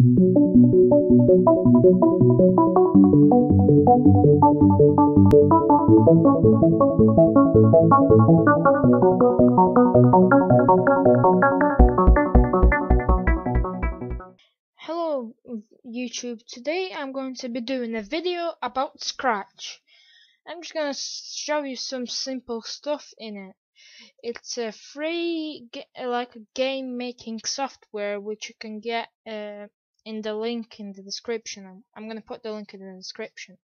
Hello YouTube, today I'm going to be doing a video about Scratch. I'm just gonna show you some simple stuff in it. It's a free like a game making software which you can get in the link in the description. I'm gonna put the link in the description.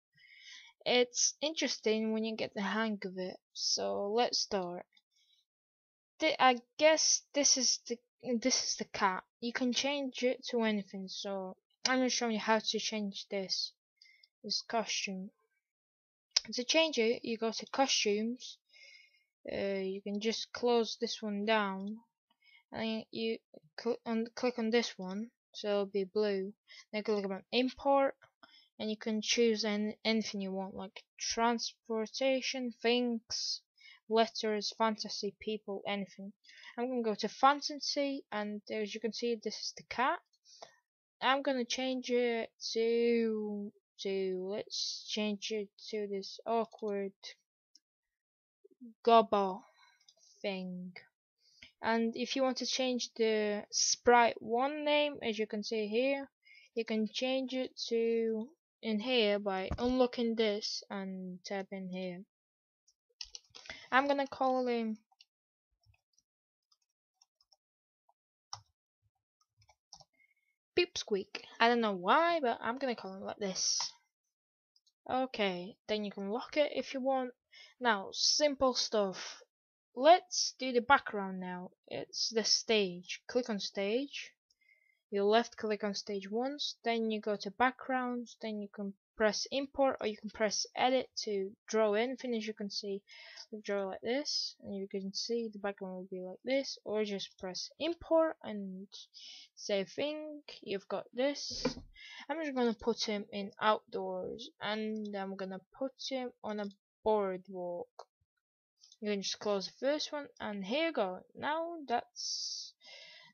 It's interesting when you get the hang of it, so let's start. I guess this is the cat. You can change it to anything, so I'm gonna show you how to change this costume. To change it, you go to costumes. You can just close this one down, and you click on this one, so it'll be blue. Then click on import, and you can choose anything you want, like transportation, things, letters, fantasy, people, anything. I'm gonna go to fantasy, and as you can see, this is the cat. I'm gonna change it to let's change it to this awkward gobble thing. And if you want to change the sprite 1 name, as you can see here, you can change it to in here by unlocking this and tapping here. I'm gonna call him Pipsqueak. I don't know why, but I'm gonna call him like this. Okay, then you can lock it if you want. Now, simple stuff. Let's do the background now. It's the stage. Click on stage. You left click on stage once, then you go to backgrounds, then you can press import or you can press edit to draw anything. As you can see, we draw like this, and you can see the background will be like this, or just press import and save thing. You've got this. I'm just gonna put him in outdoors, and I'm gonna put him on a boardwalk. You can just close the first one, and here you go. Now that's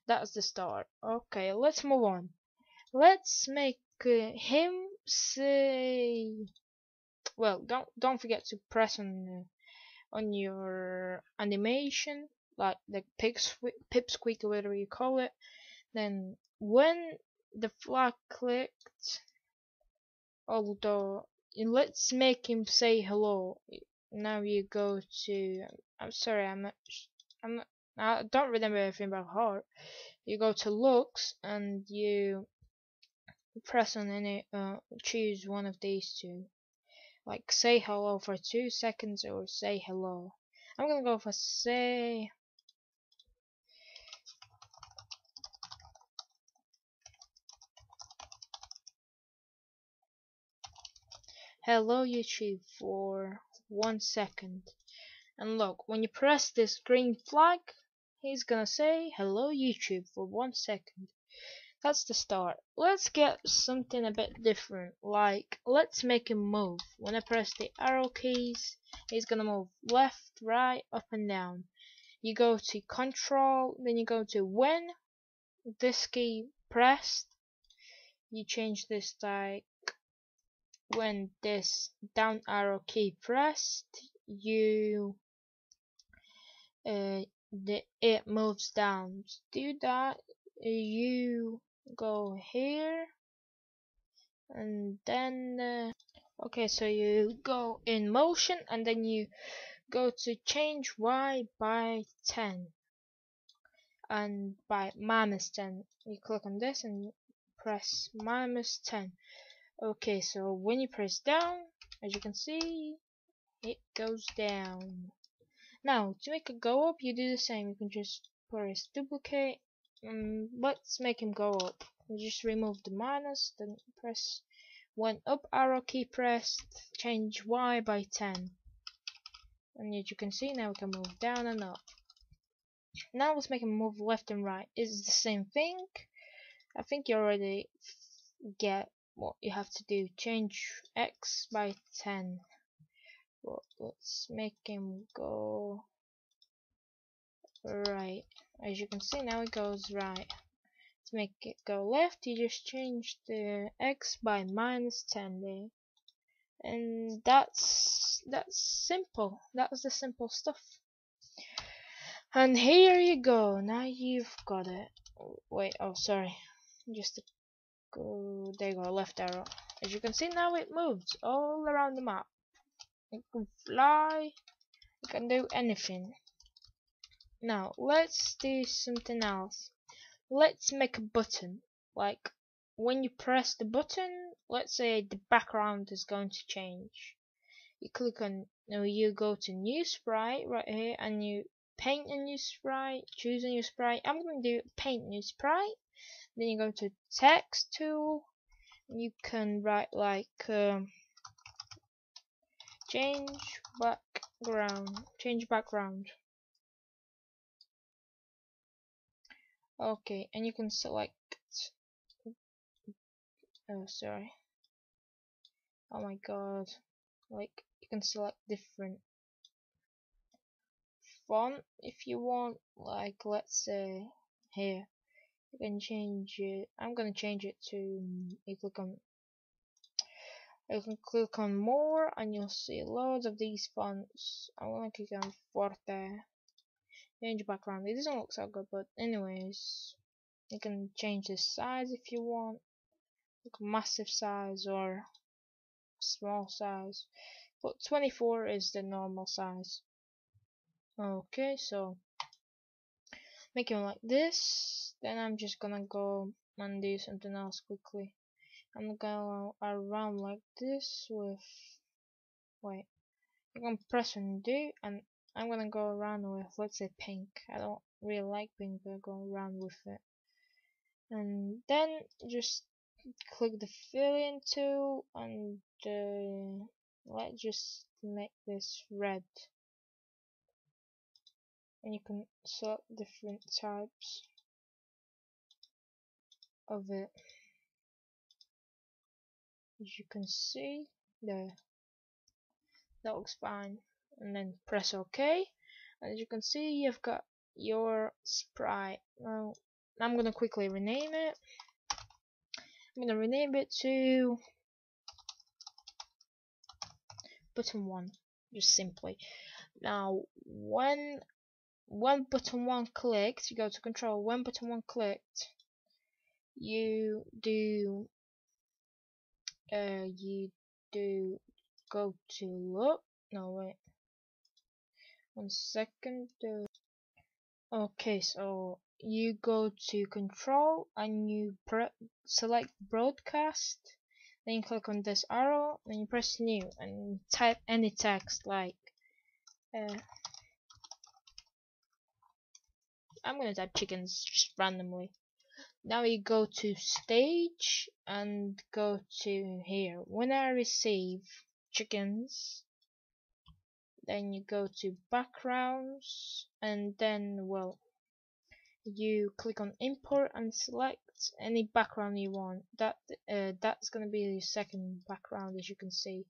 the start. Okay, let's move on. Let's make him say. Well, don't forget to press on your animation, like the pipsqueak or whatever you call it. Then when the flag clicked, although let's make him say hello. Now you go to. I'm sorry, I'm not. I don't remember everything about heart. You go to looks and you press on any choose one of these two, like say hello for 2 seconds or say hello. I'm gonna go for say hello YouTube for 1 second. And look, when you press this green flag, he's gonna say hello YouTube for 1 second. That's the start. Let's get something a bit different, like let's make him move. When I press the arrow keys, he's gonna move left, right, up and down. You go to control, then you go to when this key pressed, you change this like when this down arrow key pressed, you it moves down. To do that, you go here, and then okay, so you go in motion, and then you go to change Y by 10, and by -10 you click on this and press -10. Okay, so when you press down, as you can see, it goes down. Now to make it go up, you do the same. You can just press duplicate. Let's make him go up. You just remove the minus, then press when up arrow key pressed, change Y by 10, and as you can see, now we can move down and up. Now let's make him move left and right. It's the same thing. I think you already get what you have to do. Change X by 10. Well, let's make him go right. As you can see, now it goes right. to make it go left, you just change the X by -10 there. And that's simple. That's the simple stuff. And here you go. Now you've got it. Wait, oh sorry. Just to go, there you go, left arrow. As you can see now it moves all around the map. It can fly, it can do anything. Now let's do something else. Let's make a button. Like when you press the button, let's say the background is going to change. You click on, no, you go to new sprite right here and you paint a new sprite, choose a new sprite. I'm going to do paint new sprite. Then you go to text tool. You can write like change background. Okay, and you can select, oh sorry, oh my god, like you can select different font if you want. Like let's say here you can change it. I'm gonna change it to, you can click on more and you'll see loads of these fonts. I'm gonna click on Forte. Change background. It doesn't look so good, but anyways, you can change the size if you want, like massive size or small size, but 24 is the normal size. Okay, so make it like this. Then I'm just gonna go and do something else quickly. I'm gonna go around like this with, wait, I'm gonna press undo and I'm gonna go around with, let's say, pink. I don't really like pink, but I'll go around with it. And then just click the fill in tool and let's just make this red. And you can select different types of it. As you can see, there, that looks fine. And then press OK. And as you can see, you've got your sprite. Now I'm gonna quickly rename it. I'm gonna rename it to button 1, just simply. Now when button 1 clicked, you go to control. When button 1 clicked, you do go to look. No, wait, 1 second. Okay, so you go to control and you select broadcast. Then you click on this arrow, then you press new and type any text like I'm gonna type chickens just randomly. Now you go to stage and go to here. When I receive chickens, then you go to backgrounds and then, well, you click on import and select any background you want. That's gonna be the second background, as you can see.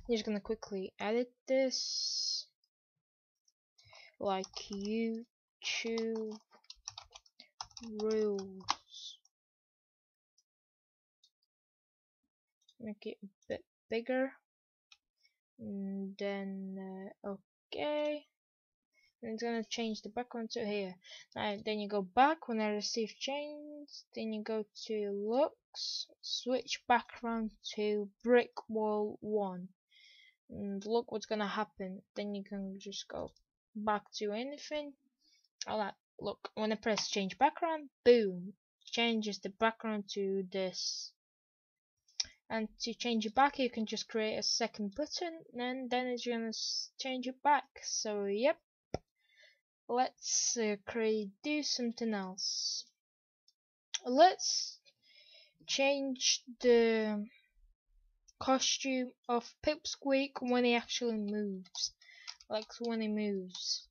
You're just gonna quickly edit this, like YouTube rules. Make it a bit bigger, and then okay. And it's gonna change the background to here. Now then you go back when I receive change, then you go to looks, switch background to brick wall 1, and look what's gonna happen. Then you can just go back to anything. Alright, look, when I press change background, boom, changes the background to this. And to change it back, you can just create a second button, and then it's gonna change it back. So yep. Let's do something else. Let's change the costume of Pipsqueak when he actually moves, like when he moves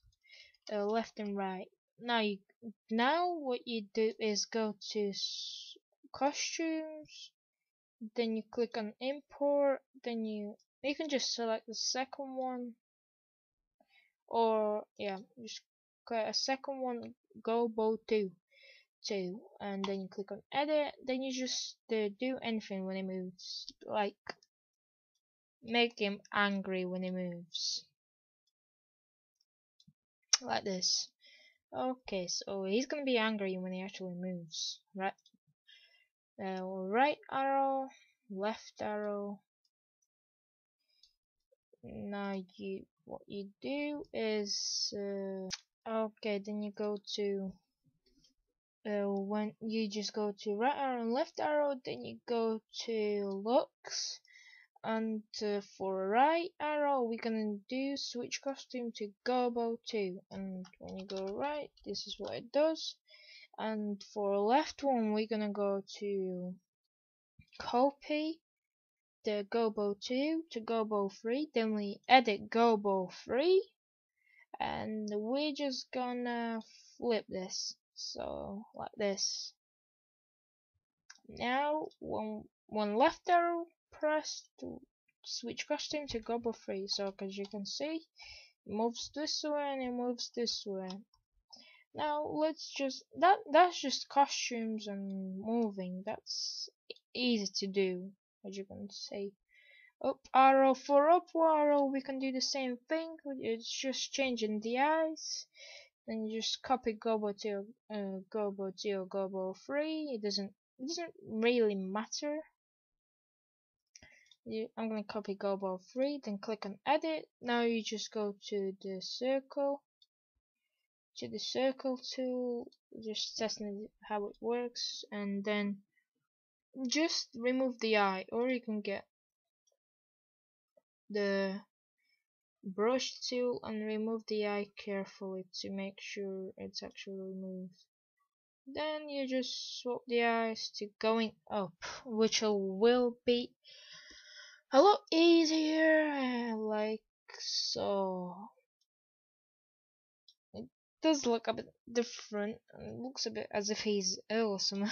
left and right. Now what you do is go to costumes, then you click on import, then you can just select the second one, or yeah, just a second one Gobo 2, and then you click on edit. Then you just do anything when it moves, like make him angry when he moves, like this. Okay, so he's gonna be angry when he actually moves, right? Right arrow, left arrow. Now what you do is okay, then you go to when you just go to right arrow and left arrow, then you go to looks, and for right arrow we're gonna do switch costume to Gobo 2, and when you go right, this is what it does. And for left one, we're gonna go to copy the Gobo 2 to Gobo 3, then we edit Gobo 3, and we're just gonna flip this, so like this. Now one left arrow press to switch costume to Gobo 3, so as you can see, it moves this way and it moves this way. Now let's just that's just costumes and moving. That's easy to do, as you can see. Up arrow for up arrow, we can do the same thing. It's just changing the eyes. Then you just copy Gobo to Gobo 2 or Gobo 3. It doesn't really matter. I'm gonna copy Gobo 3, then click on edit. Now you just go to the circle tool, just testing how it works, and then just remove the eye, or you can get the brush tool and remove the eye carefully to make sure it's actually removed. Then you just swap the eyes to going up, which will be a lot easier, like so. It does look a bit different, and it looks a bit as if he's ill or something.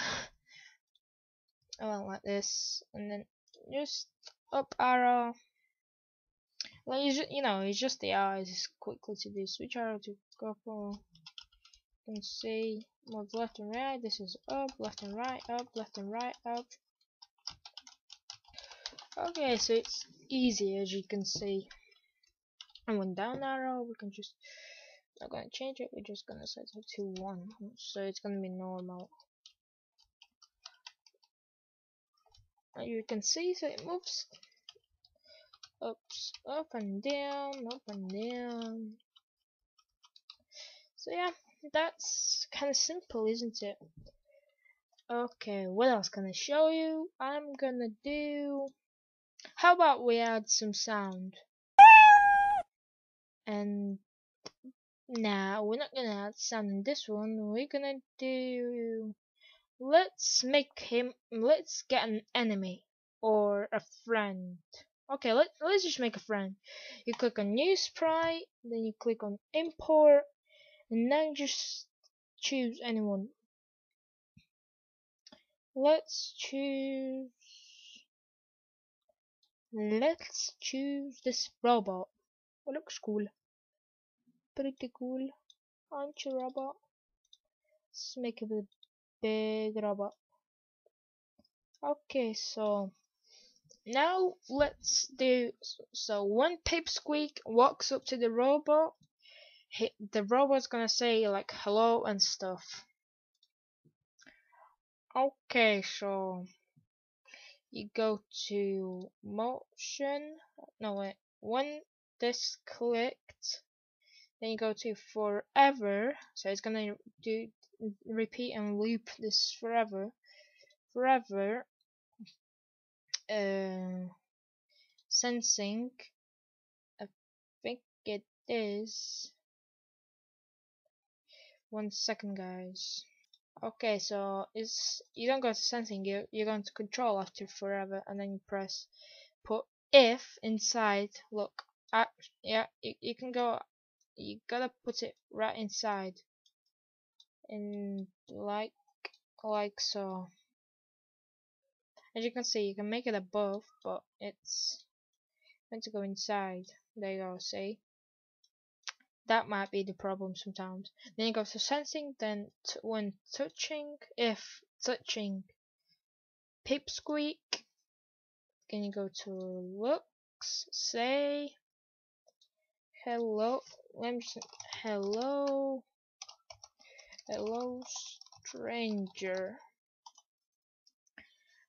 Well, like this, and then just up arrow. Well, it's just the eyes. It's quickly to do. Switch arrow to couple. You can see move left and right. This is up, left and right, up, left and right, up. Okay, so it's easy as you can see. And when down arrow, we can just not gonna change it. We're just gonna set it to 1, so it's gonna be normal. You can see, so it moves up and down, up and down. So yeah, that's kind of simple, isn't it? Okay, what else can I show you? I'm gonna do. How about we add some sound? And now we're not gonna add sound in this one. We're gonna do. Let's get an enemy or a friend. Okay, let's just make a friend. You click on new sprite, then you click on import, and now just choose anyone. Let's choose this robot. It looks cool. Pretty cool. Aren't you, robot? Let's make it a big robot. Okay, so now let's do so when Pipsqueak walks up to the robot, the robot's gonna say like hello and stuff. Okay, so you go to motion. No wait, when this clicked, then you go to forever. So it's gonna do repeat and loop this forever. Sensing. I think it is. 1 second, guys. Okay, so you don't go to sensing, you're going to control after forever, and then you press put if inside. Look, yeah, you can go. You gotta put it right inside, and like so. As you can see, you can make it above, but it's meant to go inside. There you go. See, That might be the problem sometimes. Then you go to sensing, then when touching, if touching Pipsqueak, then you go to looks, say hello, hello, hello stranger.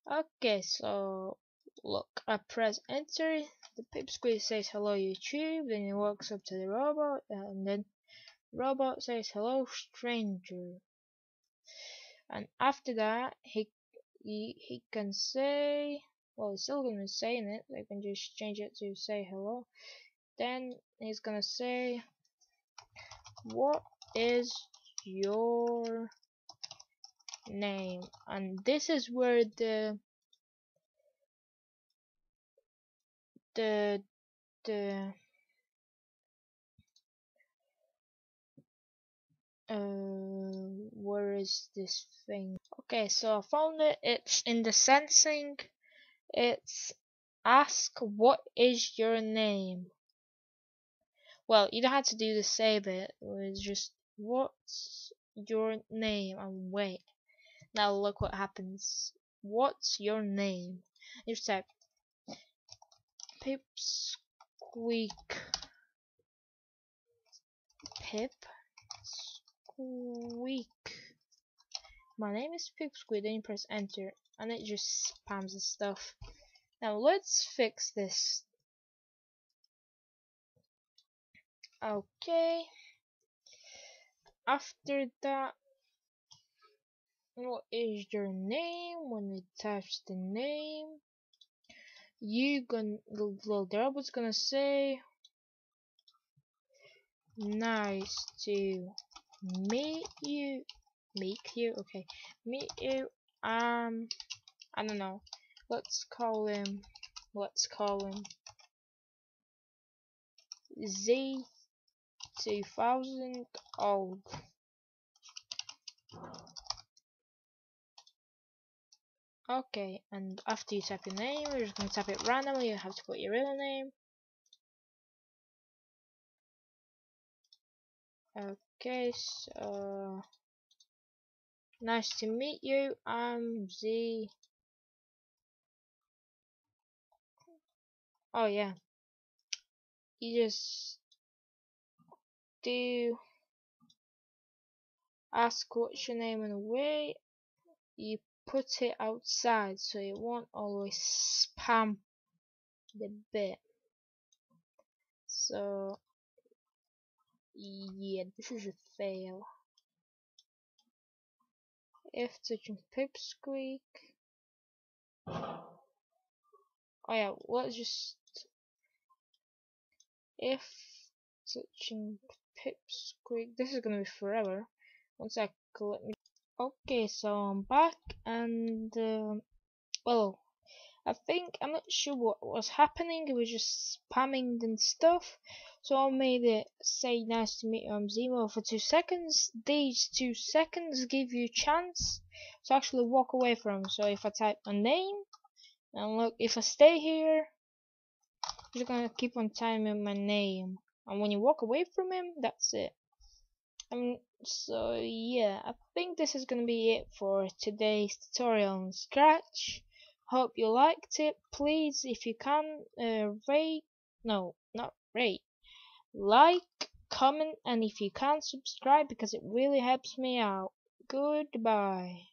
Okay, so look, I press enter, the Pipsqueak says hello YouTube, then he walks up to the robot, and then robot says hello stranger. And after that, he can say, well, he's still gonna be saying it. I can just change it to say hello. Then he's gonna say, what is your name? And this is where the where is this thing? Okay, so I found it. It's in the sensing. It's ask what is your name. Well, you don't have to do the say bit. It's just what's your name and wait. Now look what happens. What's your name? You type Pipsqueak. Pipsqueak. My name is Pipsqueak. Then you press enter, and it just spams the stuff. Now let's fix this. Okay. After that, what is your name? When we touch the name, the robot's gonna say, nice to meet you. Okay, meet you. I don't know. Let's call him Z2000 old. Okay, and after you type your name, you're just gonna type it randomly. You have to put your real name. Okay, so nice to meet you. I'm Z. Oh yeah, you just do ask what's your name and wait. You put it outside so it won't always spam the bit. So yeah, this is a fail. If touching Pipsqueak. Oh yeah, let's just if touching Pipsqueak. This is gonna be forever. One sec, let me. Okay, so I'm back, and well, I'm not sure what was happening. It was just spamming and stuff. So I made it say nice to meet you, I'm Zemo for 2 seconds. These 2 seconds give you a chance to actually walk away from him. So if I type a name, and look, if I stay here, he's gonna keep on typing my name. And when you walk away from him, that's it. So yeah, I think this is gonna be it for today's tutorial on Scratch. Hope you liked it. Please, if you can, like, comment, and if you can, subscribe, because it really helps me out. Goodbye.